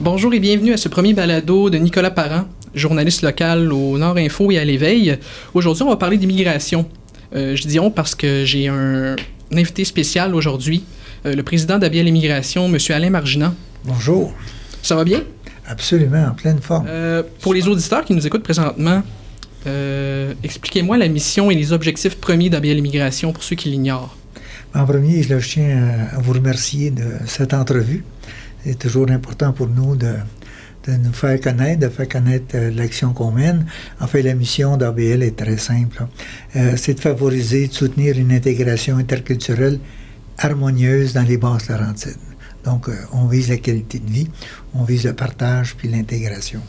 Bonjour et bienvenue à ce premier balado de Nicolas Parent, journaliste local au Nord Info et à l'Éveil. Aujourd'hui, on va parler d'immigration. Je dis on parce que j'ai un invité spécial aujourd'hui, le président d'ABL Immigration, M. Alain Marginant. Bonjour. Ça va bien? Absolument, en pleine forme. Pour les auditeurs qui nous écoutent présentement, expliquez-moi la mission et les objectifs premiers d'ABL Immigration pour ceux qui l'ignorent. En premier, je tiens à vous remercier de cette entrevue. C'est toujours important pour nous de nous faire connaître, de faire connaître l'action qu'on mène. En fait, la mission d'ABL est très simple. C'est de favoriser, de soutenir une intégration interculturelle harmonieuse dans les Basses-Laurentides. Donc, on vise la qualité de vie, on vise le partage puis l'intégration.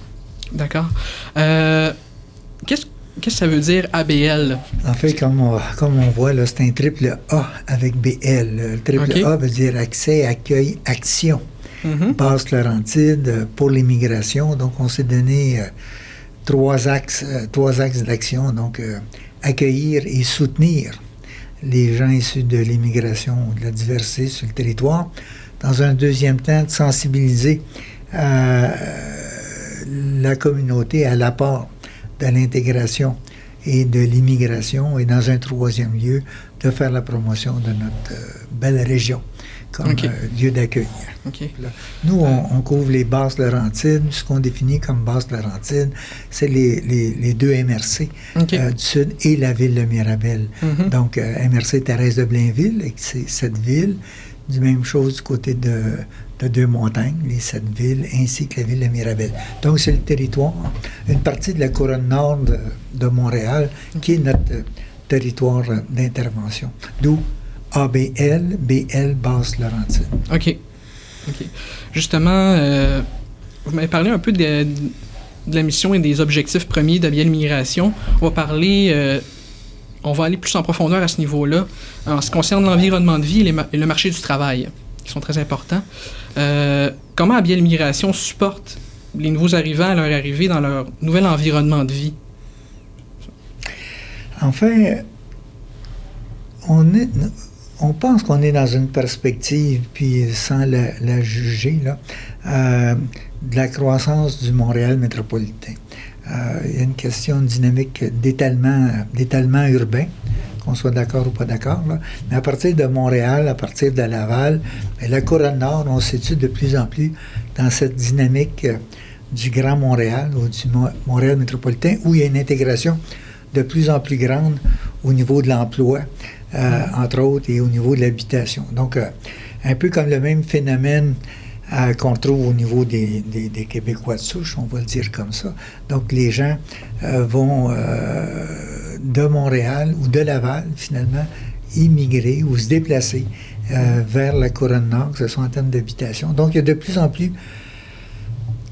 D'accord. Qu'est-ce que ça veut dire ABL? En fait, comme on voit, là, c'est un triple A avec BL. Le triple A veut dire accès, accueil, action. Basse-Laurentide pour l'immigration. Donc, on s'est donné trois axes d'action. Donc, accueillir et soutenir les gens issus de l'immigration ou de la diversité sur le territoire. Dans un deuxième temps, de sensibiliser la communauté à l'apport de l'intégration et de l'immigration. Et dans un troisième lieu, de faire la promotion de notre belle région comme lieu d'accueil. Là, nous, on couvre les Basses-Laurentides. Ce qu'on définit comme Basses-Laurentides, c'est les deux MRC du Sud et la ville de Mirabel. Donc, MRC Thérèse de Blainville, c'est cette ville. Du même chose du côté de Deux-Montagnes, les 7 villes, ainsi que la ville de Mirabel. Donc, c'est le territoire, une partie de la couronne nord de Montréal, qui est notre territoire d'intervention. D'où ABL, BL, Basse-Laurentide. OK. Justement, vous m'avez parlé un peu de la mission et des objectifs premiers d'ABL Immigration. On va aller plus en profondeur à ce niveau-là. En ce qui concerne l'environnement de vie et le marché du travail, qui sont très importants. Comment ABL Immigration supporte les nouveaux arrivants à leur arrivée dans leur nouvel environnement de vie? En fait, on pense qu'on est dans une perspective, puis sans la juger, là, de la croissance du Montréal métropolitain. Il y a une question, une dynamique d'étalement urbain, qu'on soit d'accord ou pas d'accord. Là. Mais à partir de Montréal, à partir de Laval, la couronne nord, on se situe de plus en plus dans cette dynamique du Grand Montréal, ou du Montréal métropolitain, où il y a une intégration de plus en plus grande au niveau de l'emploi, entre autres, et au niveau de l'habitation. Donc, un peu comme le même phénomène qu'on retrouve au niveau des Québécois de souche, on va le dire comme ça. Donc, les gens vont de Montréal ou de Laval, finalement, immigrer ou se déplacer vers la couronne nord, que ce soit en termes d'habitation. Donc, il y a de plus en plus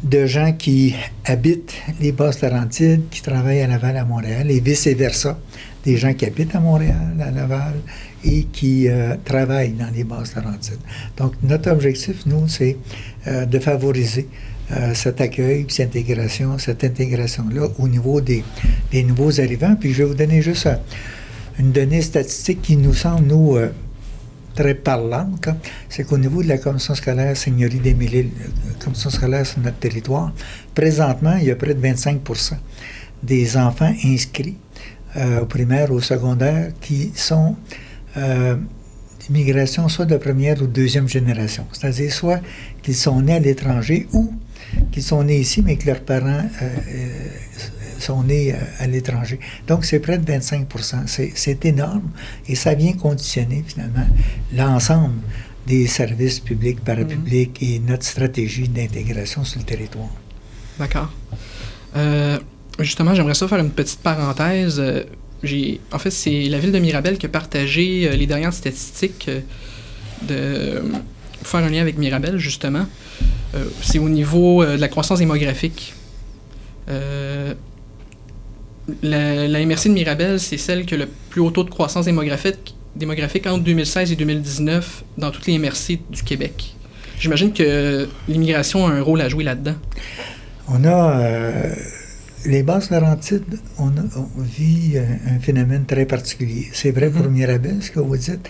de gens qui habitent les Basses-Laurentides, qui travaillent à Laval, à Montréal, et vice-versa. Des gens qui habitent à Montréal, à Laval, et qui travaillent dans les Basses-Laurentides. Donc, notre objectif, nous, c'est de favoriser cet accueil, cette intégration-là au niveau des nouveaux arrivants. Puis, je vais vous donner juste une donnée statistique qui nous semble, nous, très parlante. C'est qu'au niveau de la commission scolaire Seigneurie des Mille-Îles, commission scolaire sur notre territoire, présentement, il y a près de 25% des enfants inscrits au primaire ou au secondaire qui sont d'immigration soit de première ou de deuxième génération. C'est-à-dire soit qu'ils sont nés à l'étranger ou qu'ils sont nés ici, mais que leurs parents sont nés à l'étranger. Donc, c'est près de 25%. C'est énorme et ça vient conditionner, finalement, l'ensemble des services publics, parapublics et notre stratégie d'intégration sur le territoire. D'accord. Justement, j'aimerais ça faire une petite parenthèse. En fait, c'est la ville de Mirabel qui a partagé les dernières statistiques pour faire un lien avec Mirabel, justement. C'est au niveau de la croissance démographique. La MRC de Mirabel, c'est celle qui a le plus haut taux de croissance démographique entre 2016 et 2019 dans toutes les MRC du Québec. J'imagine que l'immigration a un rôle à jouer là-dedans. On a... les Basses-Laurentides, on vit un phénomène très particulier. C'est vrai pour Mirabel, ce que vous dites.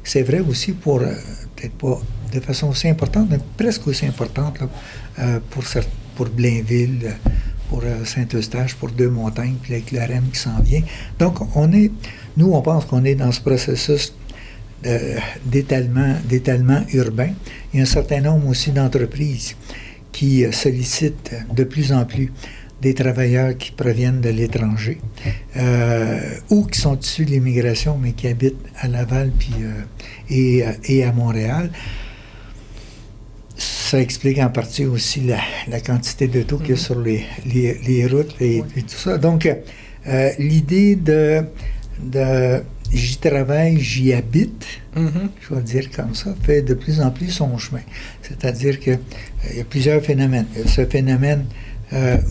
C'est vrai aussi pour, peut-être pas de façon aussi importante, mais presque aussi importante là, pour Blainville, pour Saint-Eustache, pour Deux-Montagnes, puis avec le REM qui s'en vient. Donc, on pense qu'on est dans ce processus d'étalement urbain. Il y a un certain nombre aussi d'entreprises qui sollicitent de plus en plus des travailleurs qui proviennent de l'étranger ou qui sont issus de l'immigration, mais qui habitent à Laval et à Montréal. Ça explique en partie aussi la quantité d'auto qu'il y a sur les routes et tout ça. Donc, l'idée de j'y travaille, j'y habite, je vais le dire comme ça, fait de plus en plus son chemin. C'est-à-dire qu'il y a plusieurs phénomènes. Il y a ce phénomène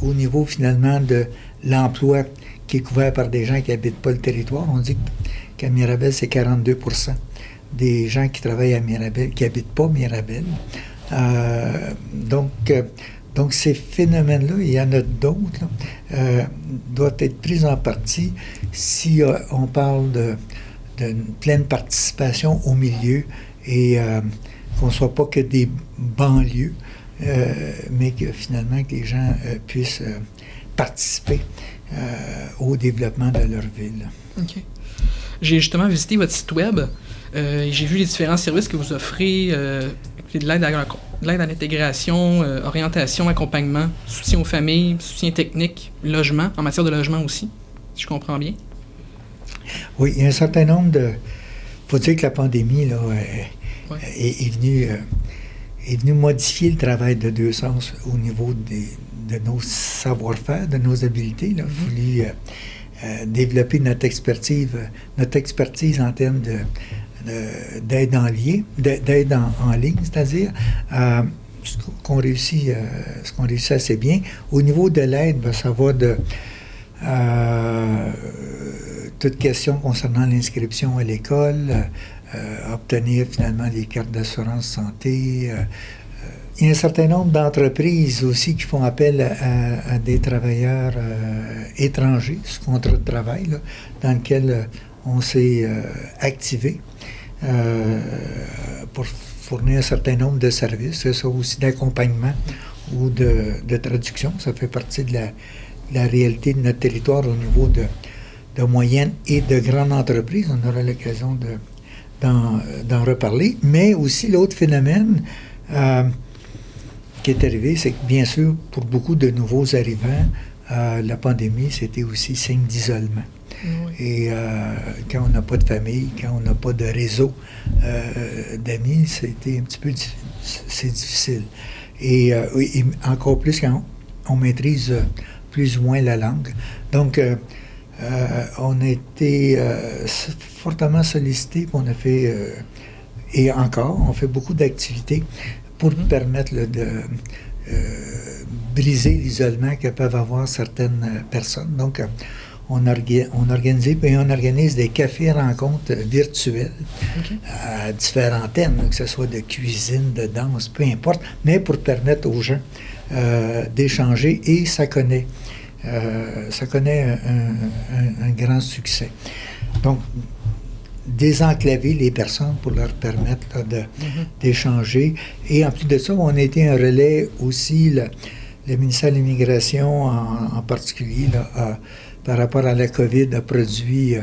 au niveau finalement de l'emploi qui est couvert par des gens qui n'habitent pas le territoire. On dit qu'à Mirabel, c'est 42% des gens qui travaillent à Mirabel qui n'habitent pas Mirabel. Donc ces phénomènes-là, il y en a d'autres, doivent être pris en partie si on parle d'une pleine participation au milieu et qu'on ne soit pas que des banlieues, mais que finalement que les gens puissent participer au développement de leur ville. OK. J'ai justement visité votre site web. J'ai vu les différents services que vous offrez, de l'aide à l'intégration, orientation, accompagnement, soutien aux familles, soutien technique, logement, en matière de logement aussi, si je comprends bien. Oui, il y a un certain nombre de... Il faut dire que la pandémie là, est venue modifier le travail de deux sens au niveau de nos savoir-faire, de nos habiletés. Il a fallu développer notre expertise en termes d'aide en ligne, c'est-à-dire ce qu'on réussit assez bien. Au niveau de l'aide, ça va de toute question concernant l'inscription à l'école, obtenir finalement des cartes d'assurance santé. Il y a un certain nombre d'entreprises aussi qui font appel à des travailleurs étrangers, ce contrat de travail, là, dans lequel on s'est activé pour fournir un certain nombre de services. C'est ça aussi d'accompagnement ou de traduction. Ça fait partie de la réalité de notre territoire au niveau de moyennes et de grandes entreprises. On aura l'occasion d'en reparler. Mais aussi l'autre phénomène qui est arrivé, c'est que bien sûr, pour beaucoup de nouveaux arrivants, la pandémie, c'était aussi signe d'isolement. Oui. Et quand on n'a pas de famille, quand on n'a pas de réseau d'amis, c'était un petit peu c'est difficile. Et encore plus quand on maîtrise plus ou moins la langue. Donc, on a été fortement sollicité, on a fait, et encore, on fait beaucoup d'activités pour permettre de briser l'isolement que peuvent avoir certaines personnes. Donc, on organise des cafés-rencontres virtuels à différents thèmes, que ce soit de cuisine, de danse, peu importe, mais pour permettre aux gens d'échanger, et ça connaît un grand succès. Donc, désenclaver les personnes pour leur permettre là, d'échanger. Et en plus de ça, on a été un relais aussi, le ministère de l'Immigration en particulier, là, par rapport à la COVID, a produit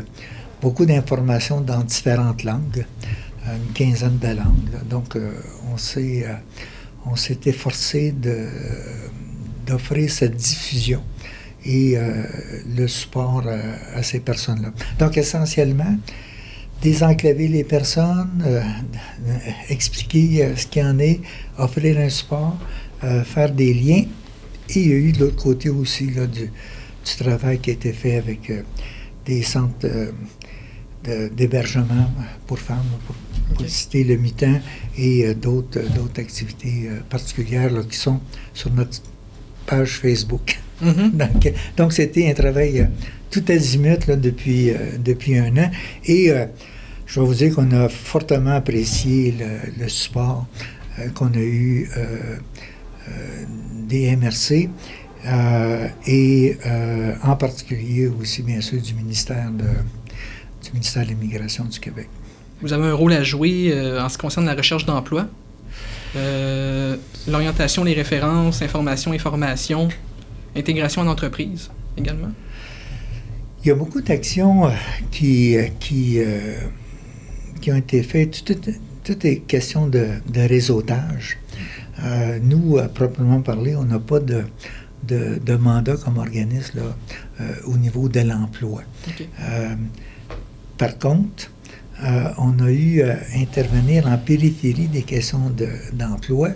beaucoup d'informations dans différentes langues, une quinzaine de langues. Là. Donc, on s'est efforcé d'offrir cette diffusion et le support à ces personnes-là. Donc, essentiellement, désenclaver les personnes, expliquer ce qu'il y en est, offrir un support, faire des liens. Et il y a eu de l'autre côté aussi là, du travail qui a été fait avec des centres d'hébergement pour femmes, pour citer le mi-temps, et d'autres activités particulières là, qui sont sur notre page Facebook. Donc, c'était un travail tout azimut là, depuis un an. Et je vais vous dire qu'on a fortement apprécié le support qu'on a eu des MRC et en particulier aussi, bien sûr, du ministère de l'Immigration du Québec. Vous avez un rôle à jouer en ce qui concerne la recherche d'emploi? l'orientation, les références, information et formation, intégration en entreprise également. Il y a beaucoup d'actions qui ont été faites. Tout est question de réseautage. Nous, à proprement parler, on n'a pas de mandat comme organisme là, au niveau de l'emploi. Okay. Par contre, on a eu à intervenir en périphérie des questions d'emploi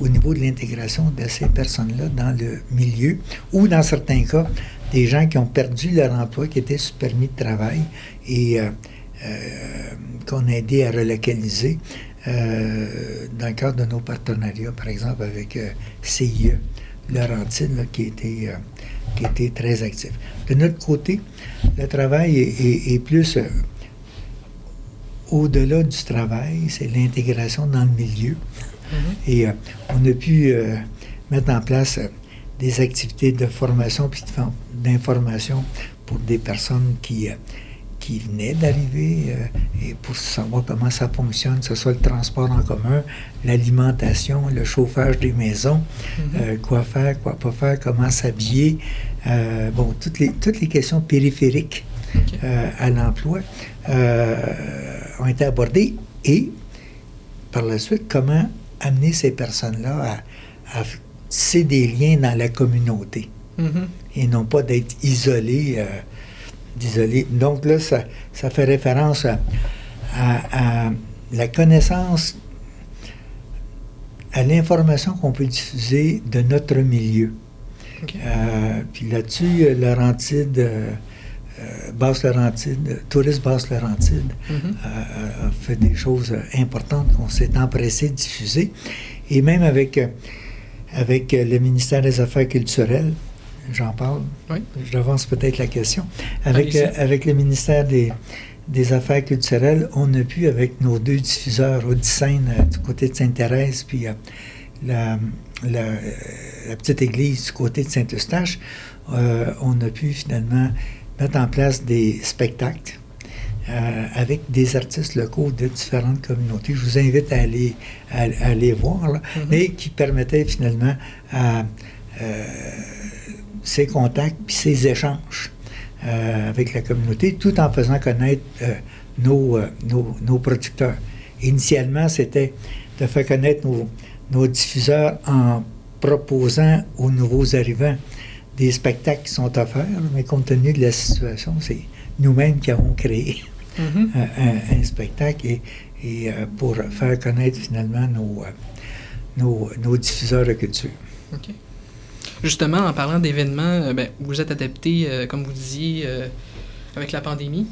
au niveau de l'intégration de ces personnes-là dans le milieu, ou dans certains cas, des gens qui ont perdu leur emploi, qui étaient sous permis de travail et qu'on a aidé à relocaliser dans le cadre de nos partenariats, par exemple avec CIE Laurentide, là, qui était très actif. De notre côté, le travail est plus au-delà du travail, c'est l'intégration dans le milieu. Mm-hmm. Et on a pu mettre en place des activités de formation puis d'information pour des personnes qui venaient d'arriver et pour savoir comment ça fonctionne, que ce soit le transport en commun, l'alimentation, le chauffage des maisons, quoi faire, quoi pas faire, comment s'habiller, toutes les questions périphériques à l'emploi ont été abordées et par la suite, comment amener ces personnes-là à tisser des liens dans la communauté et non pas d'être isolés. Donc là, ça fait référence à la connaissance, à l'information qu'on peut diffuser de notre milieu. Okay. Puis là-dessus, Laurentide, Basse-Laurentide, Tourisme Basse-Laurentide a fait des choses importantes qu'on s'est empressé de diffuser. Et même avec le ministère des Affaires culturelles, j'en parle, oui. J'avance peut-être la question. Avec le ministère des Affaires culturelles, on a pu, avec nos 2 diffuseurs, Audicène du côté de Sainte-Thérèse, puis la petite église du côté de Saint-Eustache, on a pu finalement mettre en place des spectacles avec des artistes locaux de différentes communautés. Je vous invite à aller voir, là, mais qui permettaient finalement à ces contacts puis ces échanges avec la communauté, tout en faisant connaître nos producteurs. Initialement, c'était de faire connaître nos diffuseurs en proposant aux nouveaux arrivants des spectacles qui sont offerts, mais compte tenu de la situation, c'est nous-mêmes qui avons créé un spectacle et pour faire connaître finalement nos diffuseurs de culture. OK. Justement, en parlant d'événements, vous êtes adapté, comme vous disiez, avec la pandémie,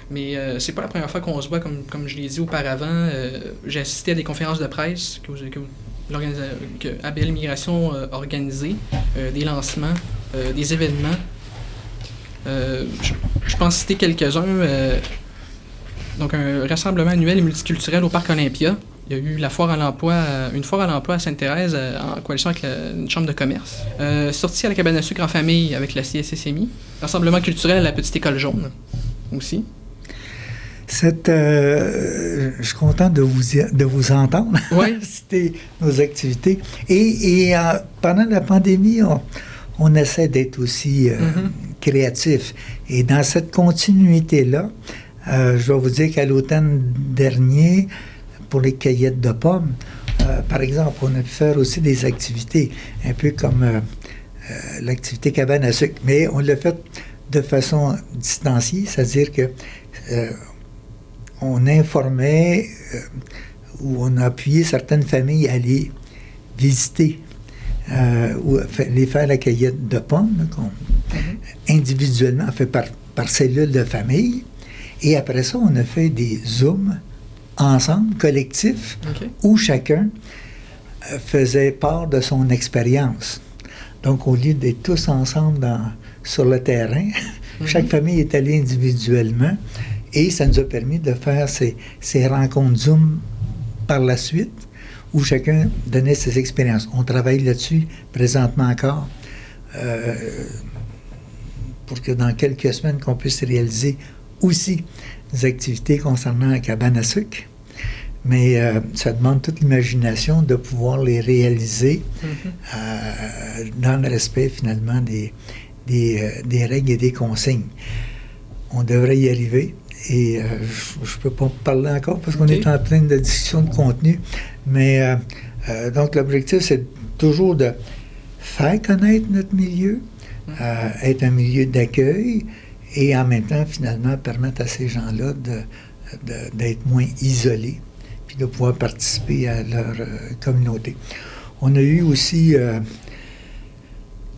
mais c'est pas la première fois qu'on se voit, comme je l'ai dit auparavant. J'ai assisté à des conférences de presse que ABL Migration a organisées, des lancements, des événements. Je pense citer quelques-uns. Donc, un rassemblement annuel et multiculturel au Parc Olympia. Il y a eu une foire à l'emploi à Sainte-Thérèse en coalition avec une chambre de commerce. Sortie à la cabane à sucre en famille avec la CSSMI. Rassemblement culturel à la petite école jaune aussi. Je suis content de vous entendre citer nos activités. Et pendant la pandémie, on essaie d'être aussi créatif. Et dans cette continuité-là, je dois vous dire qu'à l'automne dernier, pour les cueillettes de pommes, par exemple, on a pu faire aussi des activités, un peu comme l'activité cabane à sucre, mais on l'a fait de façon distanciée, c'est-à-dire que on informait ou on a appuyé certaines familles à aller visiter ou les faire la cueillette de pommes, individuellement, fait par cellule de famille. Et après ça, on a fait des Zooms ensemble, collectifs, où chacun faisait part de son expérience. Donc, au lieu d'être tous ensemble sur le terrain, chaque famille est allée individuellement et ça nous a permis de faire ces rencontres Zoom par la suite où chacun donnait ses expériences. On travaille là-dessus présentement encore pour que dans quelques semaines, qu'on puisse réaliser aussi des activités concernant la cabane à sucre. mais ça demande toute l'imagination de pouvoir les réaliser dans le respect, finalement, des règles et des consignes. On devrait y arriver. Et je ne peux pas parler encore parce qu'on est en pleine de discussion de contenu. Mais donc, l'objectif, c'est toujours de faire connaître notre milieu, être un milieu d'accueil et en même temps, finalement, permettre à ces gens-là d'être moins isolés puis de pouvoir participer à leur communauté. On a eu aussi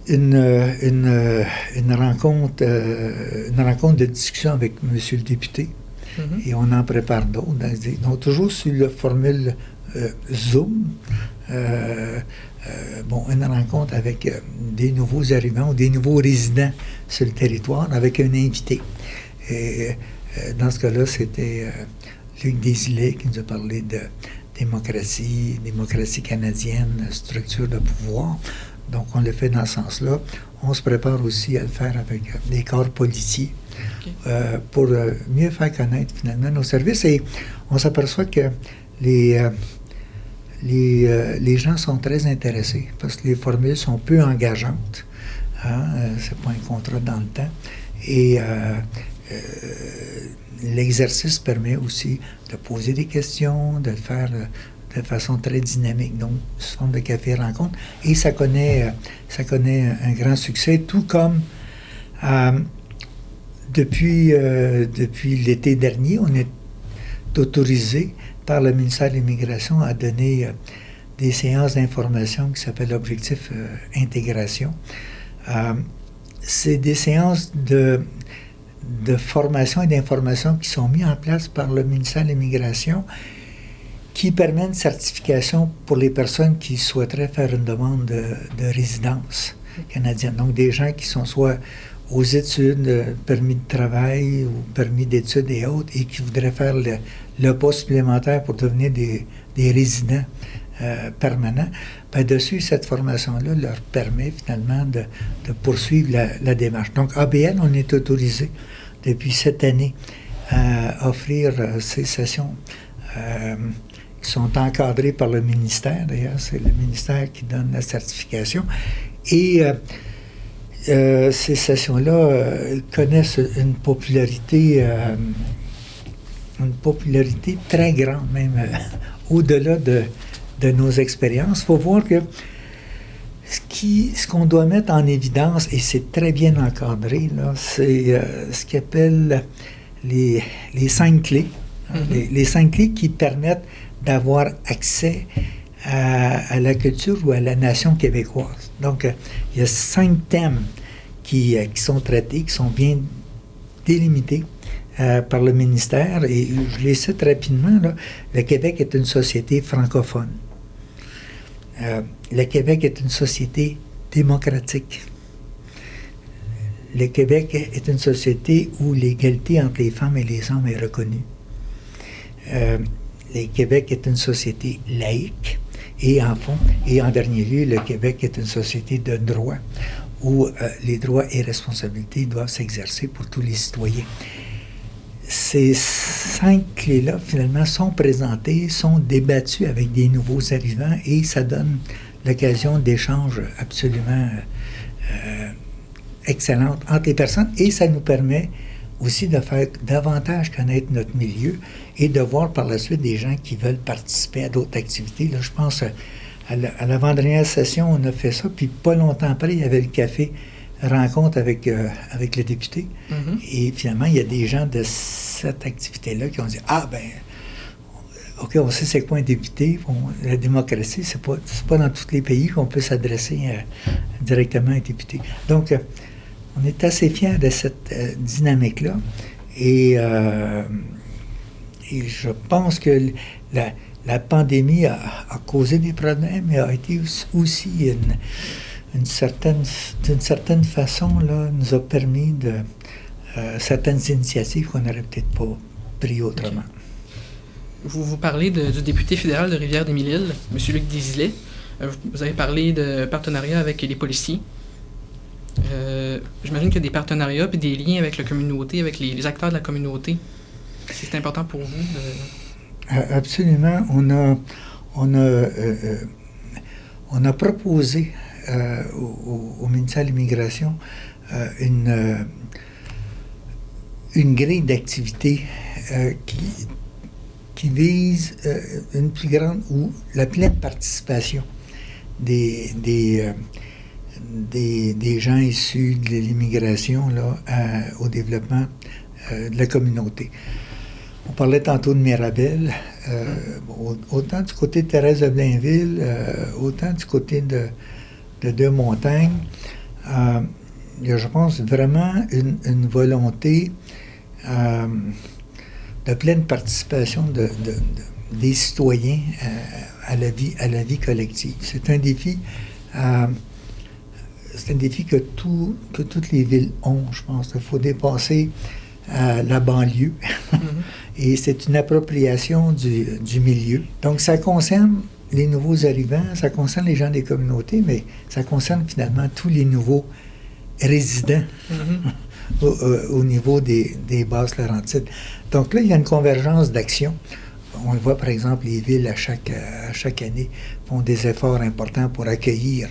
une rencontre de discussion avec M. le député, et on en prépare d'autres. Donc, toujours sur la formule Zoom, une rencontre avec des nouveaux arrivants ou des nouveaux résidents sur le territoire avec un invité. Et dans ce cas-là, c'était Luc Desilets qui nous a parlé de démocratie canadienne, structure de pouvoir. Donc, on le fait dans ce sens-là. On se prépare aussi à le faire avec des corps policiers pour mieux faire connaître, finalement, nos services. Et on s'aperçoit que les gens sont très intéressés parce que les formules sont peu engageantes. C'est pas un contrat dans le temps. Et l'exercice permet aussi de poser des questions, de le faire de façon très dynamique, donc sous forme de café-rencontre. Et ça connaît un grand succès, tout comme depuis l'été dernier, on est autorisé par le ministère de l'Immigration à donner des séances d'information qui s'appellent Objectif Intégration. C'est des séances de formation et d'information qui sont mises en place par le ministère de l'Immigration qui permet une certification pour les personnes qui souhaiteraient faire une demande de résidence canadienne. Donc, des gens qui sont soit aux études, permis de travail ou permis d'études et autres, et qui voudraient faire le pas supplémentaire pour devenir des résidents permanents. Bien, dessus, cette formation-là leur permet finalement de poursuivre la démarche. Donc, ABN, on est autorisé depuis cette année à offrir ces sessions qui sont encadrées par le ministère. D'ailleurs, c'est le ministère qui donne la certification. Et ces sessions-là connaissent une popularité très grande, même au-delà de nos expériences. Il faut voir que ce qu'on doit mettre en évidence, et c'est très bien encadré, là, c'est ce qu'ils appellent les 5 clés. Les 5 clés qui permettent d'avoir accès à la culture ou à la nation québécoise. Donc, il y a 5 thèmes qui sont traités, qui sont bien délimités par le ministère. Et je les cite rapidement. Là. Le Québec est une société francophone. Le Québec est une société démocratique. Le Québec est une société où l'égalité entre les femmes et les hommes est reconnue. Le Québec est une société laïque. Et en dernier lieu, le Québec est une société de droit où les droits et responsabilités doivent s'exercer pour tous les citoyens. Ces 5 clés-là, finalement, sont présentées, sont débattues avec des nouveaux arrivants et ça donne l'occasion d'échanges absolument excellentes entre les personnes et ça nous permet aussi de faire davantage connaître notre milieu et de voir par la suite des gens qui veulent participer à d'autres activités. Là, je pense à l'avant-dernière session, on a fait ça, puis pas longtemps après, il y avait le café rencontre avec le député. Et finalement, il y a des gens de cette activité-là qui ont dit « Ah, ben, OK, on sait c'est quoi un député. Bon, la démocratie, c'est pas dans tous les pays qu'on peut s'adresser directement à un député. » Donc, on est assez fiers de cette dynamique-là. Et je pense que la pandémie a causé des problèmes, mais a été aussi d'une certaine façon, là, nous a permis de certaines initiatives qu'on n'aurait peut-être pas prises autrement. Okay. Vous parlez du député fédéral de Rivière-des-Mille-Îles, M. Luc Desilets. Vous avez parlé de partenariat avec les policiers. J'imagine qu'il y a des partenariats et des liens avec la communauté, avec les acteurs de la communauté. C'est important pour vous Absolument. On a proposé au ministère de l'Immigration une grille d'activités qui vise une plus grande ou la pleine participation des gens issus de l'immigration là, au développement de la communauté. On parlait tantôt de Mirabel, autant du côté de Thérèse de Blainville, autant du côté de Deux-Montagnes. Il y a, je pense, vraiment une volonté de pleine participation des citoyens à la vie collective. C'est un défi que toutes les villes ont, je pense. Il faut dépasser la banlieue. Et c'est une appropriation du milieu. Donc, ça concerne les nouveaux arrivants, ça concerne les gens des communautés, mais ça concerne finalement tous les nouveaux résidents au niveau des Basses-Laurentides. Donc là, il y a une convergence d'actions. On le voit, par exemple, les villes, à chaque année, font des efforts importants pour accueillir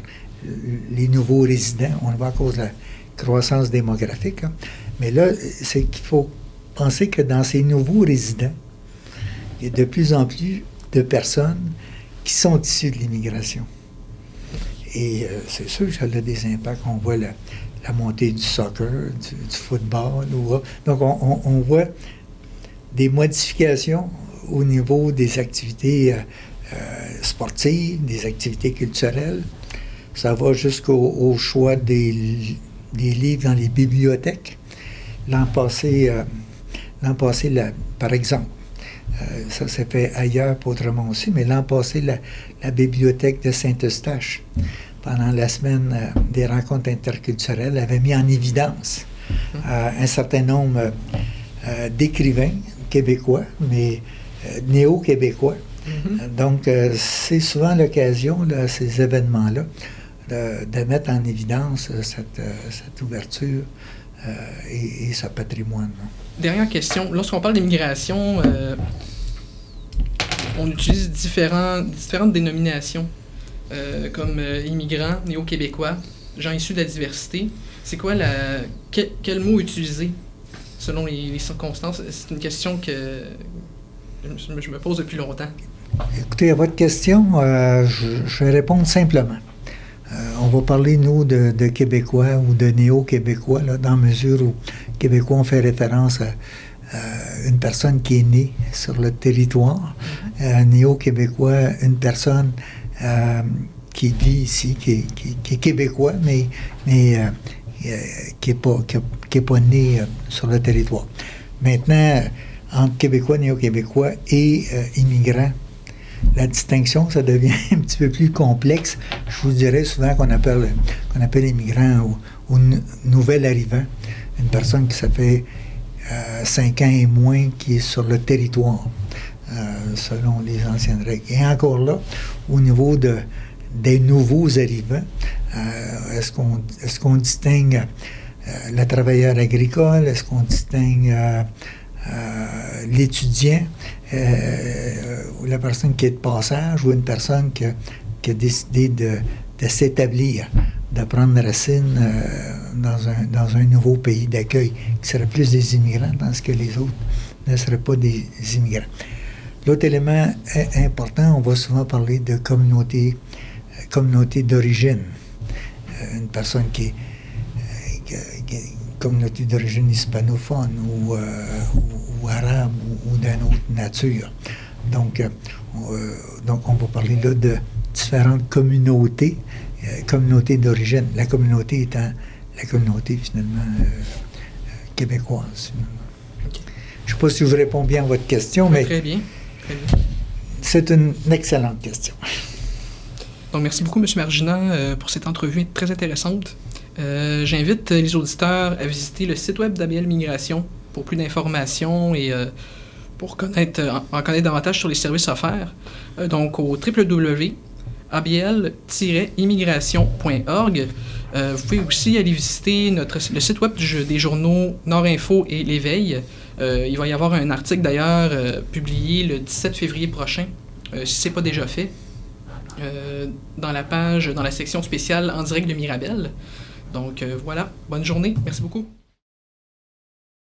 les nouveaux résidents. On le voit à cause de la croissance démographique. Hein. Mais là, c'est qu'il faut penser que dans ces nouveaux résidents, il y a de plus en plus de personnes qui sont issues de l'immigration. Et c'est sûr que ça a des impacts. On voit la montée du soccer, du football. Donc, on voit des modifications au niveau des activités sportives, des activités culturelles. Ça va jusqu'au choix des livres dans les bibliothèques. L'an passé, par exemple, ça s'est fait ailleurs, pas autrement aussi, mais l'an passé, la bibliothèque de Saint-Eustache, pendant la semaine des rencontres interculturelles, avait mis en évidence un certain nombre d'écrivains québécois, mais néo-québécois. Donc, c'est souvent l'occasion, là, ces événements-là, de mettre en évidence cette ouverture et ce patrimoine. Dernière question. Lorsqu'on parle d'immigration, on utilise différentes dénominations, comme immigrants, néo-québécois, gens issus de la diversité. C'est quoi quel mot utiliser selon les circonstances? C'est une question que je me pose depuis longtemps. Écoutez, à votre question, je vais répondre simplement. On va parler, nous, de Québécois ou de néo-Québécois, là, dans la mesure où Québécois, on fait référence à une personne qui est née sur le territoire. Néo-Québécois, une personne qui vit ici, qui est Québécois, mais qui n'est pas né sur le territoire. Maintenant, entre Québécois, néo-Québécois et immigrants, la distinction, ça devient un petit peu plus complexe. Je vous dirais souvent qu'on appelle immigrant ou nouvel arrivant, une personne qui ça fait 5 ans et moins qui est sur le territoire, selon les anciennes règles. Et encore là, au niveau des nouveaux arrivants, est-ce qu'on distingue le travailleur agricole? Est-ce qu'on distingue l'étudiant ou la personne qui est de passage ou une personne qui a décidé de s'établir, de prendre racine dans un nouveau pays d'accueil, qui serait plus des immigrants, tandis que les autres ne seraient pas des immigrants. L'autre élément important, on va souvent parler de communauté d'origine. Une personne qui est communauté d'origine hispanophone ou arabe ou d'une autre nature. Donc, on va parler là de différentes communautés d'origine. La communauté étant la communauté, finalement, québécoise. Okay. Je ne sais pas si je vous réponds bien à votre question, mais... Très bien. C'est une excellente question. Donc, merci beaucoup, M. Marginat, pour cette entrevue très intéressante. J'invite les auditeurs à visiter le site web d'ABL Migration pour plus d'informations et pour en connaître davantage sur les services offerts. Donc, au www.abl-immigration.org. Vous pouvez aussi aller visiter le site web des journaux Nord Info et L'Éveil. Il va y avoir un article d'ailleurs publié le 17 février prochain, si ce n'est pas déjà fait, dans la section spéciale En direct de Mirabel. Donc voilà, bonne journée, merci beaucoup.